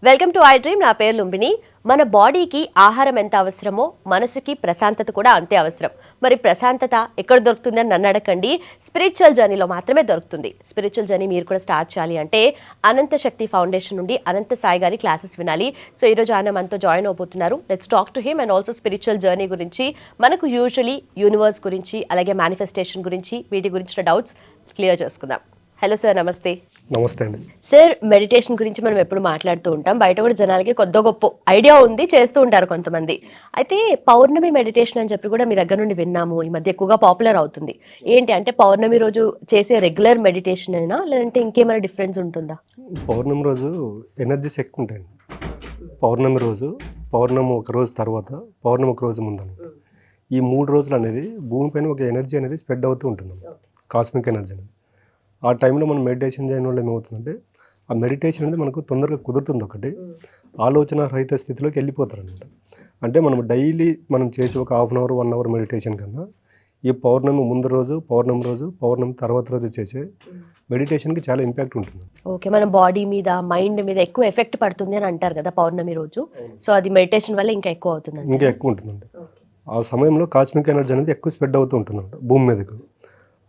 Welcome to I dream. నా పేరు లుంబిని. మన బాడీకి ఆహారం ఎంత అవసరమో మనసుకి ప్రశాంతత కూడా అంతే అవసరం. మరి ప్రశాంతత ఎక్కడ దొరుకుతుందని నన్ను అడగండి. స్పిరిచువల్ జర్నీలో మాత్రమే దొరుకుతుంది. స్పిరిచువల్ జర్నీ మీరు కూడా స్టార్ట్ చేయాలి అంటే అనంత శక్తి ఫౌండేషన్ నుండి అనంత సాయి గారి క్లాసెస్ వినాలి. సో ఈరోజు ఆయన మనతో జాయిన్ అవబోతున్నారు. Let's talk to him and also spiritual journey గురించి, మనకు యూజువలీ యూనివర్స్ గురించి, అలాగే మేనిఫెస్టేషన్ గురించి, వీటి గురించిన డౌట్స్ క్లియర్ చేసుకుందాం. హలో సార్, నమస్తే. నమస్తే అండి. సార్, మెడిటేషన్ గురించి మనం ఎప్పుడు మాట్లాడుతూ ఉంటాం. బయట కూడా జనాలకి కొద్ది గొప్ప ఐడియా ఉంది, చేస్తూ ఉంటారు కొంతమంది. అయితే పౌర్ణమి మెడిటేషన్ అని చెప్పి కూడా మీ దగ్గర నుండి విన్నాము. ఈ మధ్య ఎక్కువగా పాపులర్ అవుతుంది. ఏంటి అంటే పౌర్ణమి రోజు చేసే రెగ్యులర్ మెడిటేషన్ అయినా, లేదంటే ఇంకేమైనా డిఫరెన్స్ ఉంటుందా? పౌర్ణమి రోజు ఎనర్జీస్ ఎక్కువ ఉంటాయండి. పౌర్ణమి రోజు, పౌర్ణమి ఒక రోజు తర్వాత, పౌర్ణమి ఒక రోజు ముందని, ఈ 3 రోజులు అనేది భూమిపైన ఒక ఎనర్జీ అనేది స్ప్రెడ్ అవుతూ ఉంటుంది, కాస్మిక్ ఎనర్జీ అనేది. ఆ టైంలో మనం మెడిటేషన్ చేయడం వల్ల ఏమవుతుందంటే ఆ మెడిటేషన్ అనేది మనకు తొందరగా కుదురుతుంది. ఒకటి ఆలోచన రహిత స్థితిలోకి వెళ్ళిపోతారు అనమాట. అంటే మనం డైలీ మనం చేసే ఒక half an hour 1 hour meditation కన్నా ఈ పౌర్ణమి ముందు రోజు, పౌర్ణమి తర్వాత రోజు చేసే మెడిటేషన్కి చాలా ఇంపాక్ట్ ఉంటుంది. ఓకే, మన బాడీ మీద, మైండ్ మీద ఎక్కువ ఎఫెక్ట్ పడుతుంది అని అంటారు కదా పౌర్ణమి రోజు. సో అది మెడిటేషన్ వల్ల ఇంకా ఎక్కువ అవుతుంది, ఇంకా ఎక్కువ ఉంటుందండి. ఆ సమయంలో కాస్మిక్ ఎనర్జీ అనేది ఎక్కువ స్ప్రెడ్ అవుతూ ఉంటుందంట భూమి మీదకు.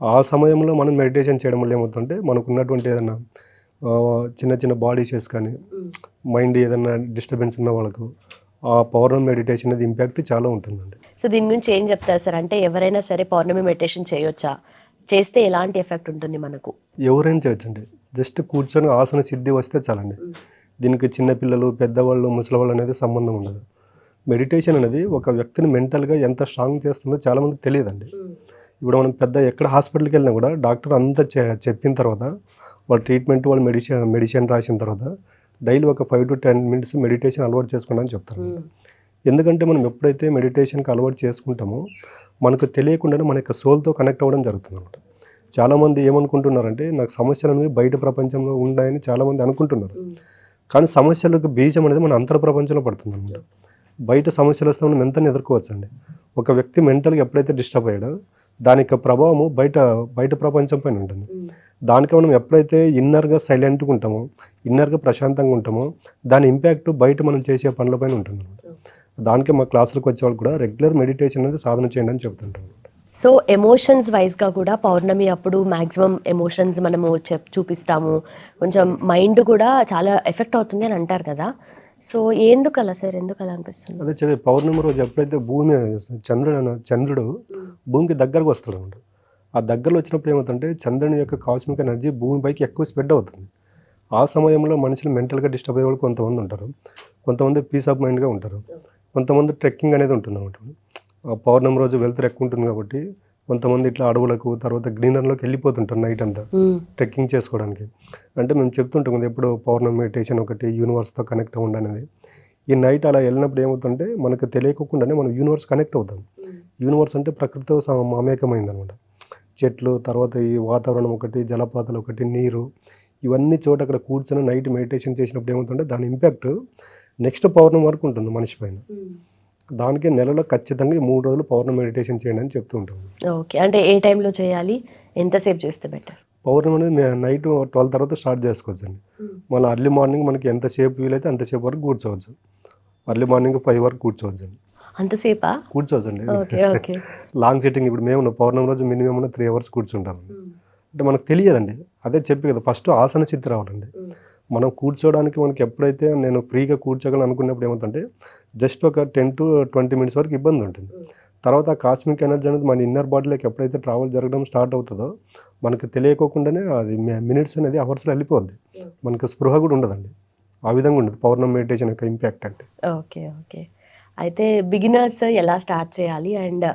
ఆ సమయంలో మనం మెడిటేషన్ చేయడం వల్ల ఏమవుతుందంటే మనకు ఉన్నటువంటి ఏదైనా చిన్న చిన్న బాడీ ఇష్యూస్ కానీ, మైండ్ ఏదైనా డిస్టర్బెన్స్ ఉన్న వాళ్ళకు ఆ పౌర్ణమి మెడిటేషన్ అనేది ఇంపాక్ట్ చాలా ఉంటుందండి. సో దీని గురించి ఏం చెప్తారు సార్? అంటే ఎవరైనా సరే పౌర్ణమి మెడిటేషన్ చేయొచ్చా? చేస్తే ఎలాంటి ఎఫెక్ట్ ఉంటుంది మనకు? ఎవరైనా చేయొచ్చండి. జస్ట్ కూర్చొని ఆసన సిద్ధి వస్తే చాలండి. దీనికి చిన్నపిల్లలు, పెద్దవాళ్ళు, ముసలి వాళ్ళు అనేది సంబంధం ఉండదు. మెడిటేషన్ అనేది ఒక వ్యక్తిని మెంటల్గా ఎంత స్ట్రాంగ్ చేస్తుందో చాలామందికి తెలియదండి. ఇప్పుడు మనం ఎక్కడ హాస్పిటల్కి వెళ్ళినా కూడా డాక్టర్ అంతా చెప్పిన తర్వాత, వాళ్ళ ట్రీట్మెంట్, వాళ్ళు మెడిసిన్ రాసిన తర్వాత డైలీ ఒక 5 to 10 minutes మెడిటేషన్ అలవాటు చేసుకోండి అని చెప్తారు. ఎందుకంటే మనం ఎప్పుడైతే మెడిటేషన్కి అలవాటు చేసుకుంటామో మనకు తెలియకుండానే మన యొక్క సోల్తో కనెక్ట్ అవ్వడం జరుగుతుంది అనమాట. చాలామంది ఏమనుకుంటున్నారంటే నాకు సమస్యలు అనేవి బయట ప్రపంచంలో ఉన్నాయని చాలామంది అనుకుంటున్నారు. కానీ సమస్యలకు బీజం అనేది మన అంతర్ ప్రపంచంలో పడుతుంది అనమాట. బయట సమస్యలు వస్తే మనం ఎంతని ఎదుర్కోవచ్చండి. ఒక వ్యక్తి మెంటల్గా ఎప్పుడైతే డిస్టర్బ్ అయ్యాడో దాని యొక్క ప్రభావము బయట ప్రపంచం పైన ఉంటుంది. దానికి మనం ఎప్పుడైతే ఇన్నర్గా సైలెంట్గా ఉంటామో, ఇన్నర్గా ప్రశాంతంగా ఉంటామో దాని ఇంపాక్ట్ బయట మనం చేసే పనులపైన ఉంటుంది అనమాట. దానికే మా క్లాసులకు వచ్చే వాళ్ళు కూడా రెగ్యులర్ మెడిటేషన్ అనేది సాధన చేయండి అని చెప్తుంటాం. సో ఎమోషన్స్ వైజ్గా కూడా పౌర్ణమి అప్పుడు మ్యాక్సిమం ఎమోషన్స్ మనము చూపిస్తాము. కొంచెం మైండ్ కూడా చాలా ఎఫెక్ట్ అవుతుంది అని అంటారు కదా. సో ఎందుకు అలా సార్, ఎందుకు అలా అనిపిస్తుంది? అదే పౌర్ణమి రోజు ఎప్పుడైతే చంద్రుడు భూమికి దగ్గరకు వస్తాడు అనమాట. ఆ దగ్గరలో వచ్చినప్పుడు ఏమవుతుందంటే చంద్రుని యొక్క కాస్మిక్ ఎనర్జీ భూమిపైకి ఎక్కువ స్ప్రెడ్ అవుతుంది. ఆ సమయంలో మనుషులు మెంటల్గా డిస్టర్బ్ అయ్యే వాళ్ళు కొంతమంది ఉంటారు, కొంతమంది పీస్ ఆఫ్ మైండ్గా ఉంటారు, కొంతమంది ట్రెక్కింగ్ అనేది ఉంటుంది అనమాట. పౌర్ణమి రోజు వెళ్తారు ఎక్కువ ఉంటుంది కాబట్టి కొంతమంది ఇట్లా అడవులకు, తర్వాత గ్రీనరీలోకి వెళ్ళిపోతుంటారు నైట్ అంతా ట్రెక్కింగ్ చేసుకోవడానికి. అంటే మేము చెప్తుంటాం కదా ఎప్పుడు పౌర్ణమి మెడిటేషన్ ఒకటి యూనివర్స్తో కనెక్ట్ అవ్వండి అనేది. ఈ నైట్ అలా వెళ్ళినప్పుడు ఏమవుతుందంటే మనకు తెలియకుండానే మనం యూనివర్స్ కనెక్ట్ అవుతాం. యూనివర్స్ అంటే ప్రకృతితో మమేకమైంది అనమాట. చెట్లు, తర్వాత ఈ వాతావరణం ఒకటి, జలపాతాలు ఒకటి, నీరు, ఇవన్నీ చోట అక్కడ కూర్చొని నైట్ మెడిటేషన్ చేసినప్పుడు ఏమవుతుందంటే దాని ఇంపాక్ట్ నెక్స్ట్ పౌర్ణమి వరకు ఉంటుంది మనిషి పైన. దానికి నెలలో ఖచ్చితంగా ఈ 3 రోజులు పౌర్ణమి మెడిటేషన్ చేయండి అని చెప్తూ ఉంటాం. ఓకే, అంటే ఏ టైంలో చేయాలి, ఎంతసేపు చేస్తే బెటర్? పౌర్ణమి అనేది నైట్ 12 తర్వాత స్టార్ట్ చేసుకోవచ్చండి. మళ్ళీ అర్లీ మార్నింగ్ మనకి ఎంతసేపు వీలైతే అంతసేపు వరకు కూర్చోవచ్చు. అర్లీ మార్నింగ్ 5 వరకు కూర్చోవచ్చండి. అంతసేపా? కూర్చోవచ్చండి. ఓకే. లాంగ్ సిట్టింగ్ ఇప్పుడు మేము పౌర్ణమి రోజు మినిమం 3 hours కూర్చుంటాము. అంటే మనకు తెలియదండి. అదే చెప్పి కదా ఫస్ట్ ఆసన స్థితి రావాలండి. మనం కూర్చోవడానికి మనకి ఎప్పుడైతే నేను ఫ్రీగా కూర్చోగలను అనుకున్నప్పుడు ఏమవుతుందంటే జస్ట్ ఒక 10 to 20 minutes వరకు ఇబ్బంది ఉంటుంది. తర్వాత ఆ కాస్మిక్ ఎనర్జీ అనేది మన ఇన్నర్ బాడీలోకి ఎప్పుడైతే ట్రావెల్ జరగడం స్టార్ట్ అవుతుందో మనకు తెలియకోకుండానే అది మినిట్స్ అనేది అవర్స్లో వెళ్ళిపోద్ది. మనకు స్పృహ కూడా ఉండదండి. ఆ విధంగా ఉండదు పౌర్ణమి మెడిటేషన్ యొక్క ఇంపాక్ట్ అంటే. ఓకే. అయితే బిగినర్స్ ఎలా స్టార్ట్ చేయాలి, అండ్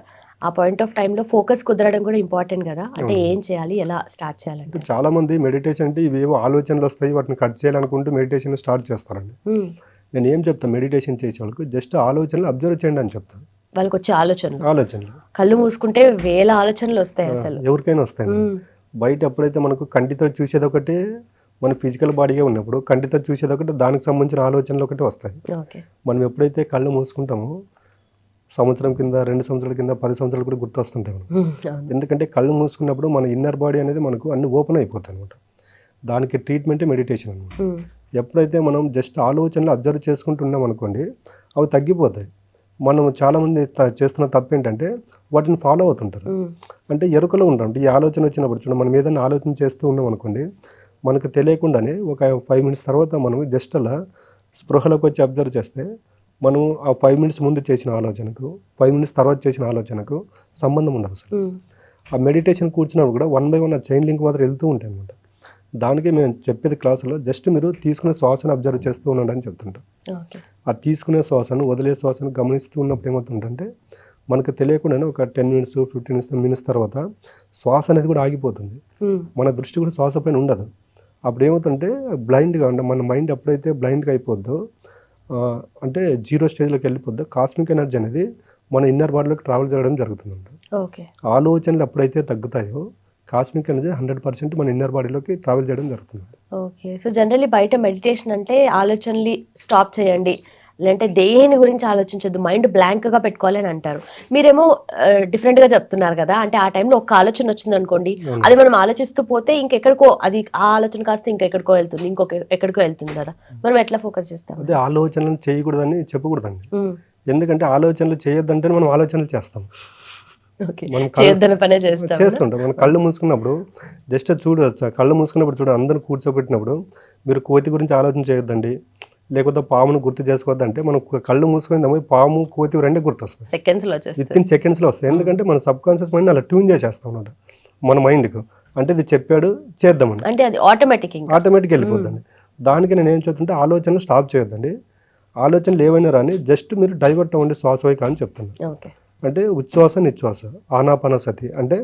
ఆ పాయింట్ ఆఫ్ టైంలో ఫోకస్ కుదరడం కూడా ఇంపార్టెంట్ కదా. అంటే ఏం చేయాలి, ఎలా స్టార్ట్ చేయాలంటే? చాలామంది మెడిటేషన్ అంటే ఇవేవో ఆలోచనలు వస్తాయి, వాటిని కట్ చేయాలనుకుంటూ మెడిటేషన్ స్టార్ట్ చేస్తారండి. నేను ఏం చెప్తాను మెడిటేషన్ చేసే వాళ్ళకి, జస్ట్ ఆలోచనలు అబ్జర్వ్ చేయండి అని చెప్తాను. వాళ్ళకి వచ్చే ఆలోచనలు ఆలోచనలు కళ్ళు మూసుకుంటే వేల ఆలోచనలు వస్తాయి అసలు. ఎవరికైనా వస్తాయి. బయట ఎప్పుడైతే మనకు కంటితో చూసేది ఒకటి, మన ఫిజికల్ బాడీగా ఉన్నప్పుడు కంటితో చూసేది ఒకటి, దానికి సంబంధించిన ఆలోచనలు ఒకటి వస్తాయి. ఓకే. మనం ఎప్పుడైతే కళ్ళు మూసుకుంటామో సంవత్సరం కింద, 2 సంవత్సరాల కింద, 10 సంవత్సరాలు కూడా గుర్తొస్తుంటాయి మనకు. ఎందుకంటే కళ్ళు మూసుకున్నప్పుడు మన ఇన్నర్ బాడీ అనేది మనకు అన్ని ఓపెన్ అయిపోతాయి అనమాట. దానికి ట్రీట్మెంటే మెడిటేషన్ అనమాట. ఎప్పుడైతే మనం జస్ట్ ఆలోచనలు అబ్జర్వ్ చేసుకుంటున్నాం అనుకోండి, అవి తగ్గిపోతాయి. మనం చాలామంది చేస్తున్న తప్పు ఏంటంటే వాటిని ఫాలో అవుతుంటారు. అంటే ఎరుకలో ఉంటాం. ఈ ఆలోచన వచ్చినప్పుడు చూడండి, మనం ఏదైనా ఆలోచన చేస్తూ ఉన్నాం అనుకోండి, మనకు తెలియకుండానే ఒక 5 మినిట్స్ తర్వాత మనం జస్ట్ అలా స్పృహలోకి వచ్చి అబ్జర్వ్ చేస్తే, మనం ఆ 5 మినిట్స్ ముందు చేసిన ఆలోచనకు, 5 మినిట్స్ తర్వాత చేసిన ఆలోచనకు సంబంధం ఉండదు అసలు. ఆ మెడిటేషన్ కూర్చున్నప్పుడు కూడా 1 బై 1 ఆ చైన్ లింక్ మాత్రం వెళ్తూ ఉంటాయి అనమాట. దానికి మేము చెప్పేది క్లాసులో జస్ట్ మీరు తీసుకునే శ్వాసను అబ్జర్వ్ చేస్తూ ఉండండి అని చెప్తుంటాం. ఆ తీసుకునే శ్వాసను, వదిలే శ్వాసను గమనిస్తూ ఉన్నప్పుడు ఏమవుతుందంటే మనకు తెలియకుండానే ఒక 10 మినిట్స్, 15 మినిట్స్ తర్వాత శ్వాస అనేది కూడా ఆగిపోతుంది. మన దృష్టి కూడా శ్వాస పైన ఉండదు. అప్పుడు ఏమవుతుందంటే బ్లైండ్గా, అంటే మన మైండ్ ఎప్పుడైతే బ్లైండ్గా అయిపోద్దో, అంటే 0 స్టేజ్లోకి వెళ్ళిపోద్దో, కాస్మిక్ ఎనర్జీ అనేది మన ఇన్నర్ బాడీలోకి ట్రావెల్ చేయడం జరుగుతుందంట. ఆలోచనలు ఎప్పుడైతే తగ్గుతాయో కాస్మిక్ ఎనర్జీ 100% మన ఇన్నర్ బాడీలోకి ట్రావెల్ చేయడం జరుగుతుంది. ఓకే. సో జనరల్లీ బయట మెడిటేషన్ అంటే ఆలోచనలు స్టాప్ చేయండి, లేదంటే దేని గురించి ఆలోచించొద్దు, మైండ్ బ్లాంక్గా పెట్టుకోవాలి అని అంటారు. మీరేమో డిఫరెంట్గా చెప్తున్నారు కదా. అంటే ఆ టైంలో ఒక ఆలోచన వచ్చింది అనుకోండి, అది మనం ఆలోచిస్తూ పోతే ఇంకెక్కడికో, అది ఆ ఆలోచన కాస్త ఇంకెక్కడికో వెళ్తుంది, ఎక్కడికో వెళ్తుంది కదా. మనం ఎట్లా ఫోకస్ చేస్తాం? అదే ఆలోచనలు చేయకూడదని చెప్పకూడదండి. ఎందుకంటే ఆలోచనలు చేయొద్దంటే మనం ఆలోచనలు చేస్తాం. చేస్తుంటాం. మనం కళ్ళు మూసుకున్నప్పుడు జస్ట్ చూడవచ్చు, కళ్ళు మూసుకున్నప్పుడు చూడ అందరూ కూర్చోబెట్టినప్పుడు మీరు కోతి గురించి ఆలోచన చేయొద్దండి, లేకపోతే పామును గుర్తు చేసుకోవద్దంటే, మనం కళ్ళు మూసుకుందాము పాము, కోతి రెండే గుర్తొస్తాయి. వితిన్ సెకండ్స్లో వస్తాయి. ఎందుకంటే మన సబ్ కాన్షియస్ మైండ్ అలా ట్యూన్ చేసేస్తాం అన్నమాట మన మైండ్కు. అంటే ఇది చెప్పాడు చేద్దామని, అంటే అది ఆటోమేటిక్ వెళ్ళిపోద్దండి. దానికి నేను ఏం చెప్తుంటే ఆలోచనలు స్టాప్ చేయొద్దండి. ఆలోచనలు ఏవైనా రాని జస్ట్ మీరు డైవర్ట్ అవ్వండి శ్వాస వైపు అని చెప్తున్నాను. అంటే ఉచ్ఛ్వాస నిశ్వాస, ఆనాపానసతి, అంటే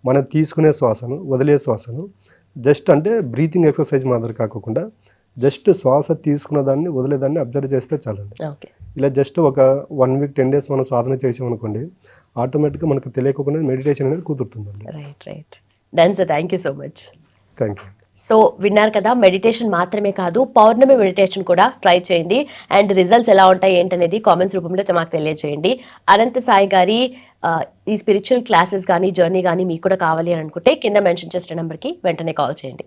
మనం తీసుకునే శ్వాసను, వదిలే శ్వాసను జస్ట్ అంటే బ్రీతింగ్ ఎక్సర్సైజ్ మాదిరి కాకుండా జస్ట్ శ్వాస తీసుకున్న దాన్ని, వదిలేదాన్ని అబ్జర్వ్ చేస్తే చాలండి. ఇలా జస్ట్ ఒక 1 వీక్ 10 డేస్ మనం సాధన చేసామనుకోండి, ఆటోమేటిక్గా మనకు తెలియకుండా మెడిటేషన్ అనేది కుదురుతుందండి. Right. Done sir, thank you so much. Thank you. So విన్నారు కదా, మెడిటేషన్ మాత్రమే కాదు, పౌర్ణమి మెడిటేషన్ కూడా ట్రై చేయండి. అండ్ రిజల్ట్స్ ఎలా ఉంటాయి ఏంటనేది కామెంట్స్ రూపంలో మాకు తెలియజేయండి. అనంత సాయి గారి ఈ స్పిరిచువల్ క్లాసెస్ కానీ, జర్నీ కానీ మీకు కూడా కావాలి అని అనుకుంటే కింద మెన్షన్ చేసిన నెంబర్కి వెంటనే కాల్ చేయండి.